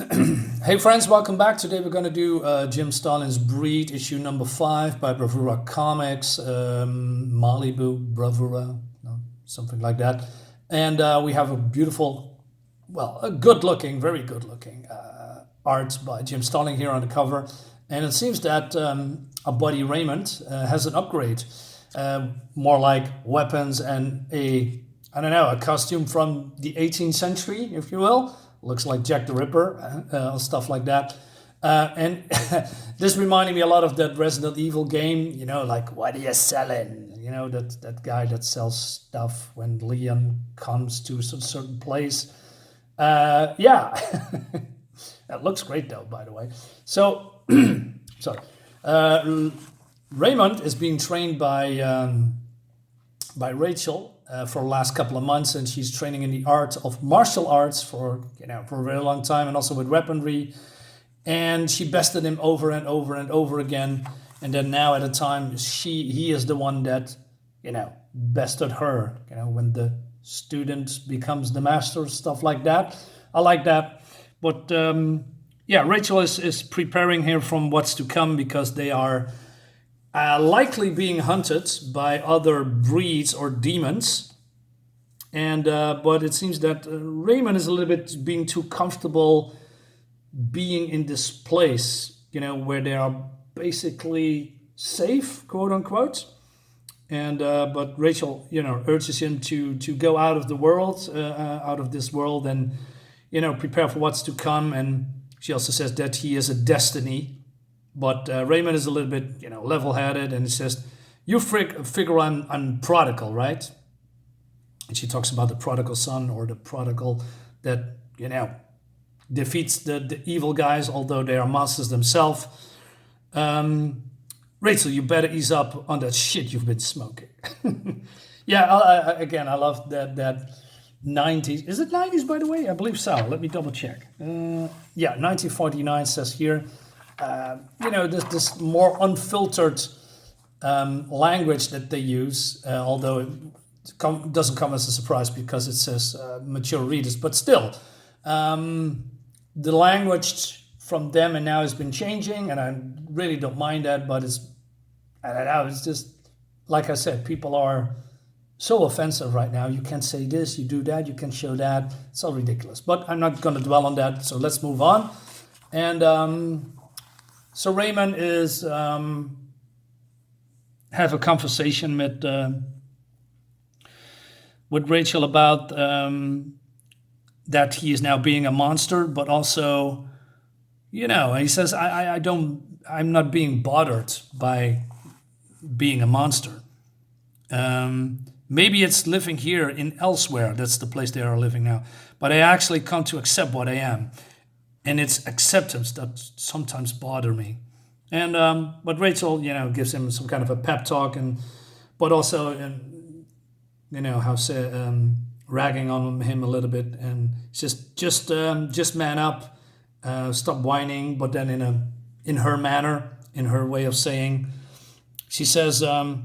Hey friends, welcome back. Today we're going to do Jim Starlin's Breed, issue number 5 by Bravura Comics, Malibu Bravura, no, something like that. And we have a beautiful, well, a good-looking, very good-looking art by Jim Starlin here on the cover. And it seems that our buddy Raymond has an upgrade, more like weapons and a costume from the 18th century, if you will. Looks like Jack the Ripper, stuff like that. And this reminded me a lot of that Resident Evil game, like, what are you selling? That guy that sells stuff when Leon comes to a certain place. Yeah, that looks great though, by the way. So, sorry. Raymond is being trained by Rachel for the last couple of months, and she's training in the art of martial arts for a very long time, and also with weaponry. And she bested him over and over and over again. And then now at a time, he is the one that bested her. When the student becomes the master, stuff like that. I like that. But Rachel is preparing here from what's to come, because they are likely being hunted by other breeds or demons. And but it seems that Raymond is a little bit being too comfortable being in this place, where they are basically safe, quote unquote. And but Rachel, urges him to go out of the world, out of this world, and prepare for what's to come. And she also says that he is a destiny. But Raymond is a little bit, level-headed, and he says, "You figure I'm prodigal, right?" And she talks about the prodigal son, or the prodigal that, defeats the evil guys, although they are monsters themselves. Rachel, you better ease up on that shit you've been smoking. Yeah, I love that 90s. Is it 90s, by the way? I believe so. Let me double check. 1949 says here. This more unfiltered language that they use, although it doesn't come as a surprise because it says mature readers, but still, the language from them and now has been changing, and I really don't mind that. But I don't know, it's just like I said, people are so offensive right now. You can't say this, you do that, you can show that. It's all ridiculous. But I'm not going to dwell on that. So let's move on. And so Raymond is have a conversation with Rachel about that he is now being a monster, but also, he says, I'm not being bothered by being a monster. Maybe it's living here in elsewhere. That's the place they are living now. But I actually come to accept what I am. And it's acceptance that sometimes bother me. And but Rachel, gives him some kind of a pep talk, but also, ragging on him a little bit, and just man up, stop whining. But then in her manner, in her way of saying, she says, I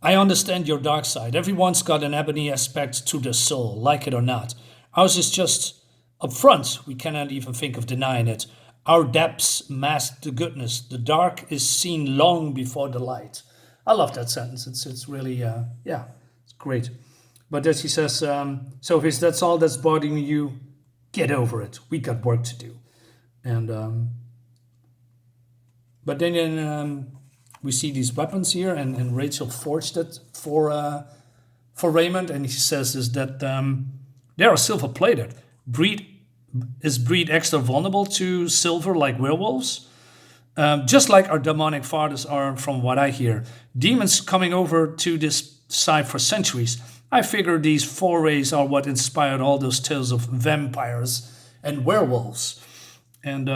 understand your dark side. Everyone's got an ebony aspect to their soul, like it or not. Ours is just up front. We cannot even think of denying it. Our depths mask the goodness. The dark is seen long before the light. I love that sentence. It's really, it's great. But then she says, so if that's all that's bothering you, get over it. We got work to do. And but then we see these weapons here, and Rachel forged it for Raymond, and he says is that they are silver-plated. Breed extra vulnerable to silver like werewolves? Just like our demonic fathers are, from what I hear. Demons coming over to this side for centuries. I figure these forays are what inspired all those tales of vampires and werewolves. And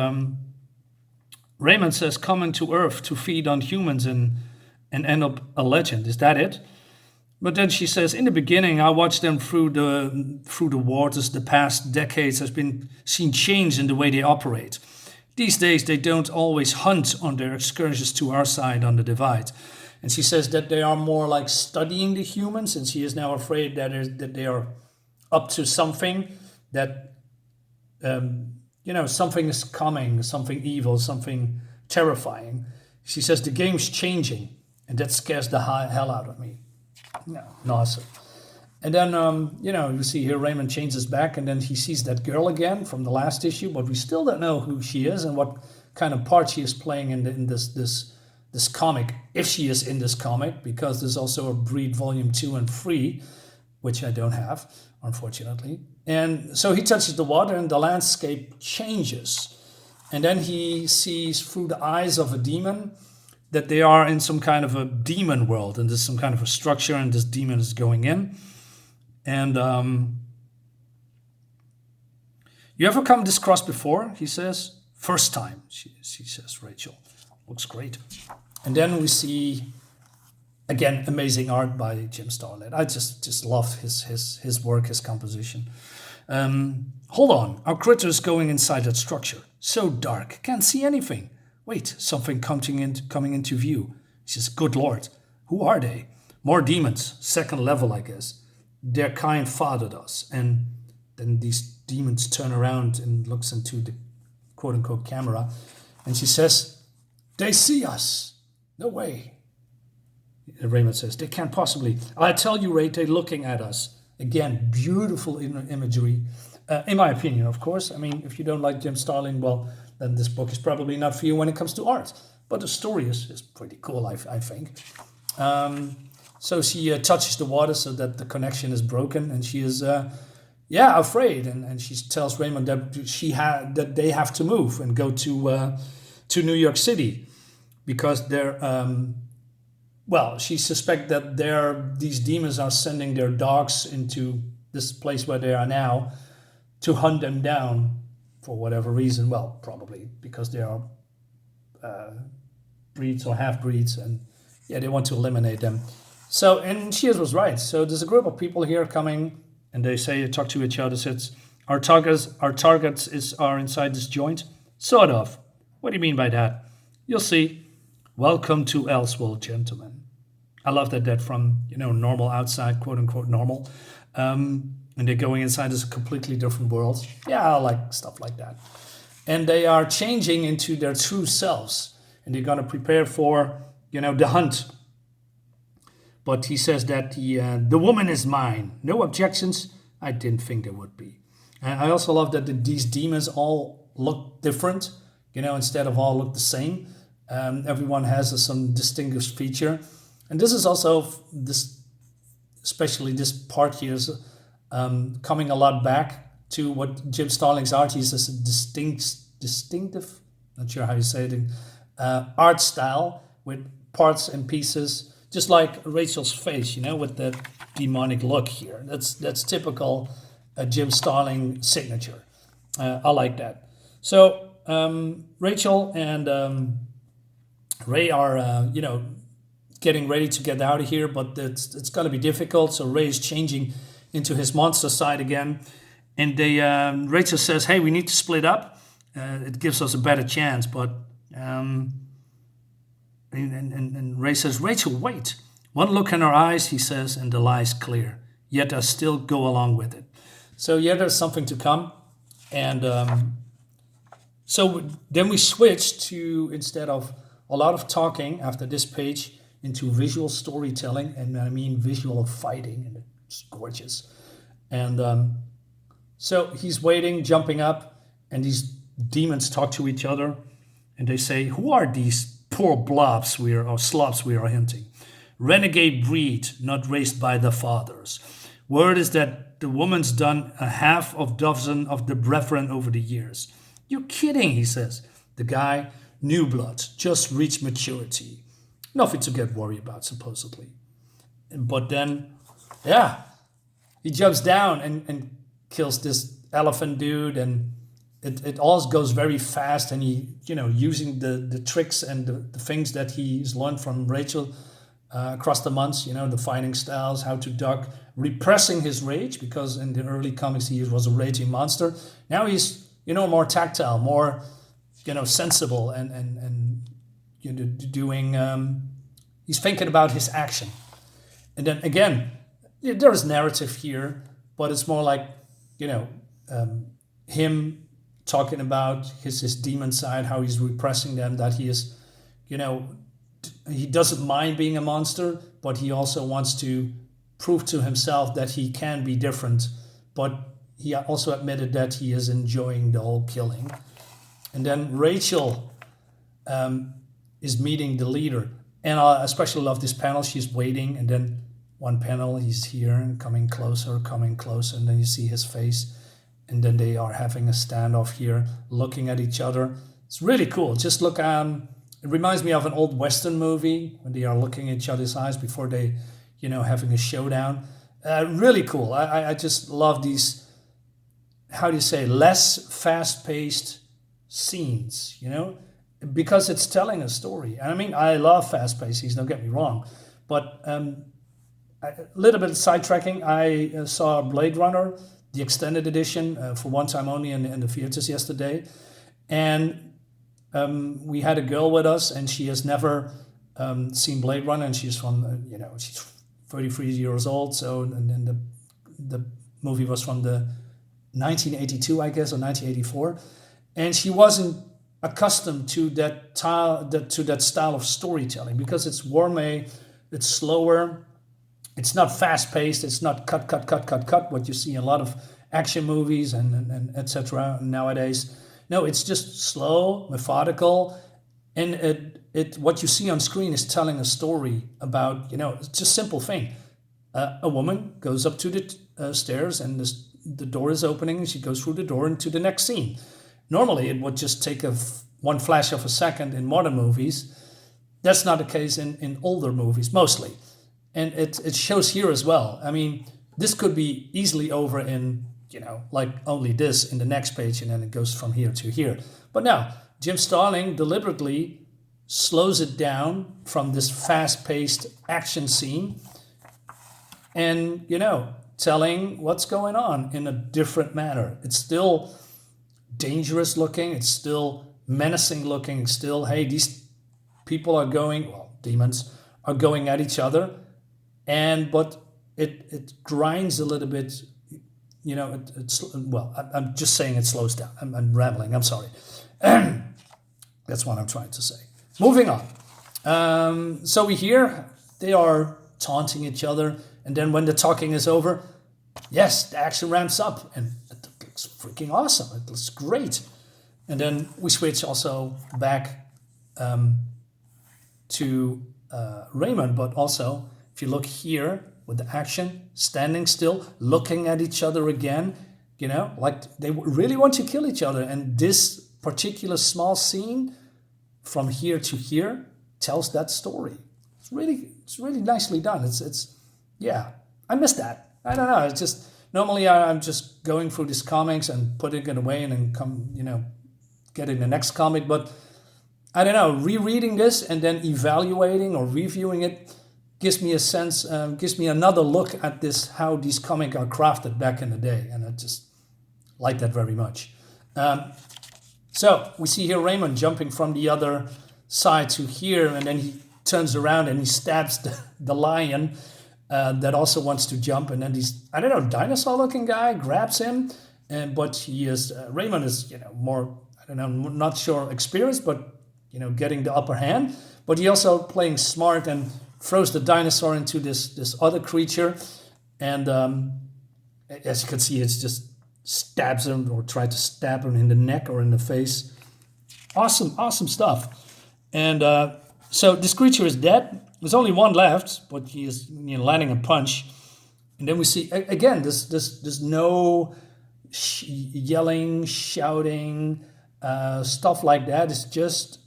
Raymond says, coming to Earth to feed on humans and end up a legend. Is that it? But then she says, in the beginning, I watched them through the waters. The past decades has been seen change in the way they operate. These days, they don't always hunt on their excursions to our side on the divide. And she says that they are more like studying the humans, and she is now afraid that they are up to something. that something is coming, something evil, something terrifying. She says the game's changing, and that scares the hell out of me. No, awesome. And then, you see here Raymond changes back, and then he sees that girl again from the last issue, but we still don't know who she is and what kind of part she is playing in this comic, if she is in this comic, because there's also a Breed Volume 2 and 3, which I don't have, unfortunately. And so he touches the water, and the landscape changes. And then he sees through the eyes of a demon that they are in some kind of a demon world, and there's some kind of a structure, and this demon is going in. And you ever come this cross before? He says. First time, she says, Rachel. Looks great. And then we see, again, amazing art by Jim Starlin. I just love his work, his composition. Hold on, our critter is going inside that structure. So dark, can't see anything. Wait, something coming into view. He says, good Lord, who are they? More demons, second level, I guess. Their kind fathered us. And then these demons turn around and looks into the quote-unquote camera. And she says, they see us. No way. Raymond says, they can't possibly. I tell you, Ray, they're looking at us. Again, beautiful imagery. In my opinion, of course. I mean, if you don't like Jim Starlin, well, then this book is probably not for you when it comes to art. But the story is pretty cool, I think. So she touches the water so that the connection is broken, and she is, afraid. And she tells Raymond that they have to move and go to New York City because they're, she suspects that these demons are sending their dogs into this place where they are now to hunt them down for whatever reason. Well, probably because they are breeds or half-breeds, and they want to eliminate them. So, and she was right. So there's a group of people here coming, and they talk to each other, says, our targets are inside this joint? Sort of. What do you mean by that? You'll see. Welcome to Elseworld, gentlemen. I love that from, normal outside, quote-unquote normal. And they're going inside this completely different world. Yeah, I like stuff like that. And they are changing into their true selves. And they're going to prepare for, the hunt. But he says that the woman is mine. No objections? I didn't think there would be. And I also love that these demons all look different, instead of all look the same. Everyone has some distinguished feature. And this is also, especially this part here is coming a lot back to what Jim Starlin's art is, as a distinctive, not sure how you say it, art style with parts and pieces, just like Rachel's face, with that demonic look here. That's typical Jim Starlin signature. I like that. So Rachel and Ray are, getting ready to get out of here, but it's going to be difficult. So Ray is changing into his monster side again, and Rachel says, "Hey, we need to split up. It gives us a better chance." But and Ray says, "Rachel, wait." One look in her eyes, he says, and the lie's clear. Yet I still go along with it. So there's something to come, and so then we switch to, instead of a lot of talking after this page, into visual storytelling, and I mean visual of fighting, and it's gorgeous. And so he's waiting, jumping up, and these demons talk to each other, and they say, "Who are these poor slobs we are hunting? Renegade breed, not raised by the fathers. Word is that the woman's done a half of dozen of the brethren over the years." "You're kidding," he says. The guy, new blood, just reached maturity. Nothing to get worried about, supposedly. But then, he jumps down and kills this elephant dude, and it all goes very fast, and he, using the tricks and the things that he's learned from Rachel across the months, the fighting styles, how to duck, repressing his rage, because in the early comics he was a raging monster. Now he's, more tactile, more, sensible, and doing, he's thinking about his action. And then again, there is narrative here, but it's more like, him talking about his demon side, how he's repressing them, that he is, he doesn't mind being a monster, but he also wants to prove to himself that he can be different. But he also admitted that he is enjoying the whole killing. And then Rachel is meeting the leader. And I especially love this panel. She's waiting, and then one panel, he's here and coming closer, and then you see his face. And then they are having a standoff here, looking at each other. It's really cool. Just look, it reminds me of an old Western movie when they are looking at each other's eyes before they, having a showdown. Really cool. I just love these, how do you say, less fast-paced scenes, because it's telling a story. And I mean, I love fast-paced scenes, don't get me wrong. But a little bit of sidetracking, I saw Blade Runner, the extended edition, for one time only in the theaters yesterday. And we had a girl with us, and she has never seen Blade Runner, and she's from, she's 33 years old. So, and then the movie was from the 1982, I guess, or 1984. And she wasn't accustomed to that style of storytelling, because it's gourmet, it's slower. It's not fast-paced. It's not cut, what you see in a lot of action movies and etc. nowadays. No, it's just slow, methodical, and it what you see on screen is telling a story about, it's just a simple thing. A woman goes up to the stairs, and the door is opening, and she goes through the door into the next scene. Normally, it would just take one flash of a second in modern movies. That's not the case in older movies, mostly. And it shows here as well. I mean, this could be easily over in, like only this in the next page, and then it goes from here to here. But now, Jim Starlin deliberately slows it down from this fast-paced action scene and, telling what's going on in a different manner. It's still dangerous looking. It's still menacing looking. It's still, hey, these people are demons are going at each other. But it grinds a little bit, I'm just saying it slows down. I'm rambling, I'm sorry. That's what I'm trying to say. Moving on. So we hear they are taunting each other, and then when the talking is over, yes, the action ramps up, and it looks freaking awesome. It looks great. And then we switch also back to Raymond, but also, if you look here with the action, standing still, looking at each other again, like they really want to kill each other. And this particular small scene from here to here tells that story. It's really nicely done. Yeah, I miss that. I don't know. It's just, normally I'm just going through these comics and putting it away and then getting the next comic. But I don't know, rereading this and then evaluating or reviewing it gives me a sense, gives me another look at this, how these comics are crafted back in the day. And I just like that very much. So we see here Raymond jumping from the other side to here, and then he turns around and he stabs the lion that also wants to jump. And then these, I don't know, dinosaur-looking guy grabs him. But he is, Raymond is, more, I don't know, not sure experienced, but, getting the upper hand. But he also playing smart and throws the dinosaur into this other creature, and as you can see, it's just stabs him or tries to stab him in the neck or in the face. Awesome stuff. And so this creature is dead. There's only one left, but he is landing a punch. And then we see again there's no yelling, shouting, stuff like that. It's just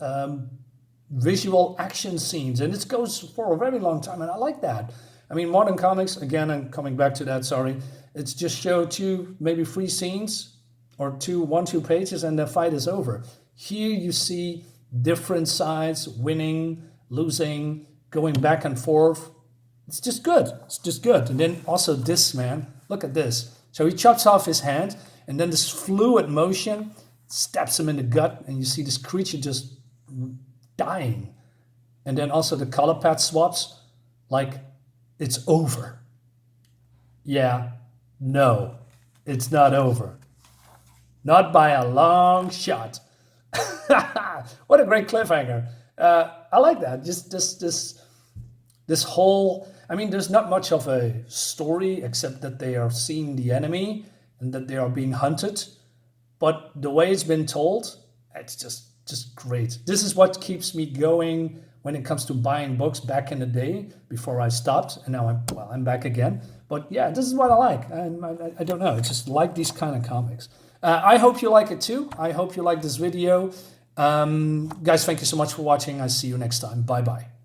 visual action scenes, and it goes for a very long time, and I like that. I mean, modern comics, again, I'm coming back to that, sorry, it's just show 2, maybe 3 scenes, or 2 pages, and the fight is over. Here you see different sides, winning, losing, going back and forth. It's just good. And then also this man, look at this. So he chops off his hand, and then this fluid motion stabs him in the gut, and you see this creature just dying. And then also the color pad swaps, like it's over. Yeah, no, it's not over. Not by a long shot. What a great cliffhanger. I like that. Just this whole. I mean, there's not much of a story except that they are seeing the enemy and that they are being hunted. But the way it's been told, it's just great. This is what keeps me going when it comes to buying books back in the day before I stopped, and now I'm back again. But yeah, this is what I like. I don't know. I just like these kind of comics. I hope you like it too. I hope you like this video. Guys, thank you so much for watching. I see you next time. Bye bye.